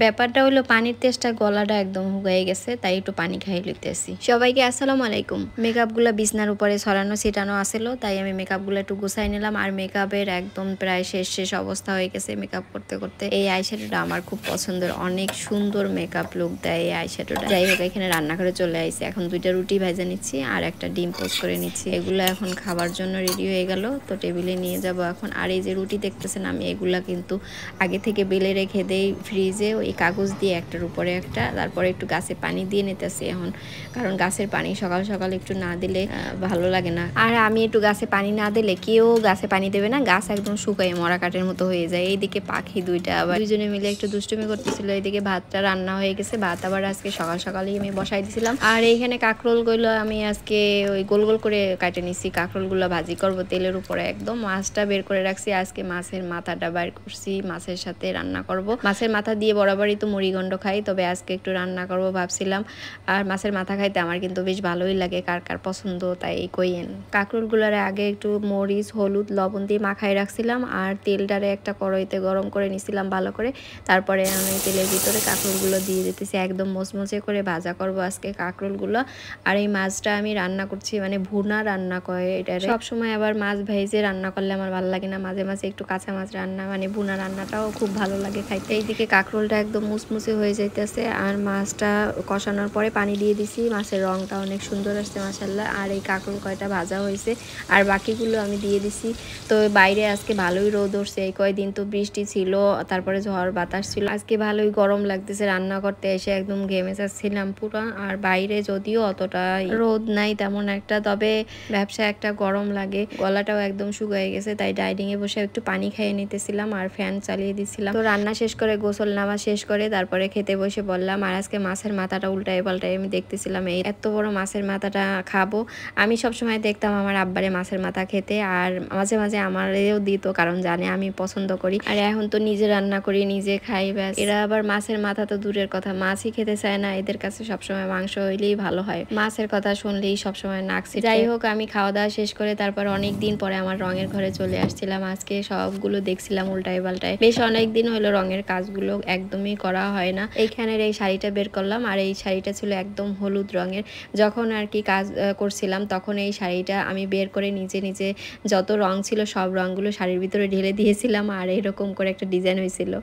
ব্যাপারটা হলো পানির তেষ্টা গলাটা একদম শুকায়ে গেছে, তাই একটু পানি খাই লইতেছি। সবাইকে আসসালামু আলাইকুম। মেকআপগুলো বিছনার উপরে ছড়ানো ছিটানো আছিল, তাই আমি মেকআপগুলো একটু গুছাই নিলাম। আর মেকআপের একদম প্রায় শেষ অবস্থা হয়ে গেছে মেকআপ করতে করতে। এই আইশ্যাডোটা আমার খুব পছন্দের, অনেক সুন্দর মেকআপ লুক দেয় এই আইশ্যাডোটা। যাই হোক, এখানে রান্নাঘরে চলে আইছি। এখন 2টা রুটি ভাজা নিচ্ছি আর একটা ডিম পোস্ট করে নিচ্ছি। এগুলো এখন খাবার জন্য রেডি হয়ে গেল, তো টেবিলে নিয়ে যাব এখন। আর এই যে রুটি দেখতেছেন, আমি এগুলা কিন্তু আগে থেকে বেলে রেখে দেই ফ্রিজে, ওই কাগজ দিয়ে একটার উপরে একটা, তারপরে একটু গাছে পানি দিয়ে নিতেছি এখন, কারণ গাছের পানি সকাল সকাল একটু না দিলে ভালো লাগে না। আর আমি একটু গাছে পানি না দিলে কেউ গাছে পানি দেবে না, গাছ একদম শুকায় মরা কাঠের মতো হয়ে যায়। এইদিকে পাখি দুইটা আবার দুজনে মিলে একটু দুষ্টুমি করতেছিল। এইদিকে ভাতটা রান্না হয়ে গেছে, ভাত আবার আজকে সকাল সকালেই আমি বসাই দিছিলাম। আর এইখানে কাঁকরোল গুলো আমি আজকে ওই গোল গোল করে কাটে নিছি। কাঁকরোল গুলো ভাজি করব তেলের উপরে, একদম মাছটা বের করে রাখছি। আজকে মাছের মাথাটা বের করছি, মাছের সাথে রান্না করব। মাছের মাথা দিয়ে বরাবরই তো মুড়িগন্ড খাই, তবে আজকে একটু রান্না করব ভাবছিলাম। আর মাছের মাথা খাইতে আমার কিন্তু বেশ ভালোই লাগে, কার কার পছন্দ তাই কইেন। কাঁকরোলগুলারে আগে একটু মরিচ হলুদ লবণ দিয়ে মাখাই রাখছিলাম, আর তেলটারে একটা কড়াইতে গরম করে নিছিলাম ভালো করে। তারপরে আমি তেলের ভিতরে কাঁকরোলগুলো দিয়ে দিতেছি, একদম মচমচে করে ভাজা করব আজকে কাঁকরোলগুলো। আর এই মাছটা আমি রান্না করছি মানে ভুনা রান্না করে এটা। সবসময় আবার মাছ ভেজে রান্না করলে আমার ভালো লাগে না, মাঝে মাঝে একটু কাঁচা মাছ রান্না মানে ভুনা রান্নাটাও খুব ভালো লাগে খাইতে। এইদিকে কাঁকরোলটা একদম মুচমুচে হয়ে যাইতেছে, আর মাছটা কষানোর পরে পানি দিয়ে দিছি। মাছের রংটা অনেক সুন্দর আসছে মাশাআল্লাহ। আর এই কাঁকরোল কয়টা ভাজা হয়েছে, আর বাকিগুলো আমি দিয়ে দিছি। তো বাইরে আজকে ভালোই রোদ উঠছে, এই কয়দিন তো বৃষ্টি ছিল, তারপরে ঝড় বাতাস ছিল। আজকে ভালোই গরম লাগতেছে, রান্না করতে এসে একদম ঘেমে যাচ্ছিলাম পুরো। আর বাইরে যদিও অতটা রোদ নাই তেমন একটা, তবে ব্যবসা একটা গরম লাগে, গলাটাও একদম শুকিয়ে গেছে, তাই ডাইনিং এ বসে একটু পানি খাইয়ে নিতেছিলাম আর ফ্যান চালিয়ে দিছিলাম। তো রান্না শেষ করে গোসল নামা শেষ করে তারপরে খেতে বসে বললাম। আর আজকে মাছের মাথাটা উল্টায় পাল্টায় আমি দেখতেছিলাম, এই এত বড় মাছের মাথাটা খাবো। আমি সবসময় দেখতাম আমার আব্বারে মাছের মাথা খেতে, আর মাঝে মাঝে আমারও দিত, কারণ জানে আমি পছন্দ করি। আর এখন তো নিজে রান্না করি নিজে খাই, ব্যাস। এরা আবার মাছের মাথা তো দূরের কথা, মাছই খেতে চায় না, এদের কাছে সবসময় মাংস হইলেই ভালো হয়, মাছের কথা শুনলেই সবসময় নাক ছিটকায়। যাই হোক, আমি খাওয়া দাওয়া শেষ করে তারপর অনেক দিন পরে আমার রঙের ঘরে চলে আসছিলাম। আজকে সবগুলো দেখছিলাম উল্টায় পাল্টায়, বেশ অনেক দিন হলো রঙের কাজগুলো একদমই করা হয় না। এইখানের এই শাড়িটা বের করলাম, আর এই শাড়িটা ছিল একদম হলুদ রঙের। যখন আর কি কাজ করছিলাম তখন এই শাড়িটা আমি বের করে নিজে নিজে যত রং ছিল সব রঙগুলো শাড়ির ভিতরে ঢেলে দিয়েছিলাম, আর এরকম করে একটা ডিজাইন হয়েছিল।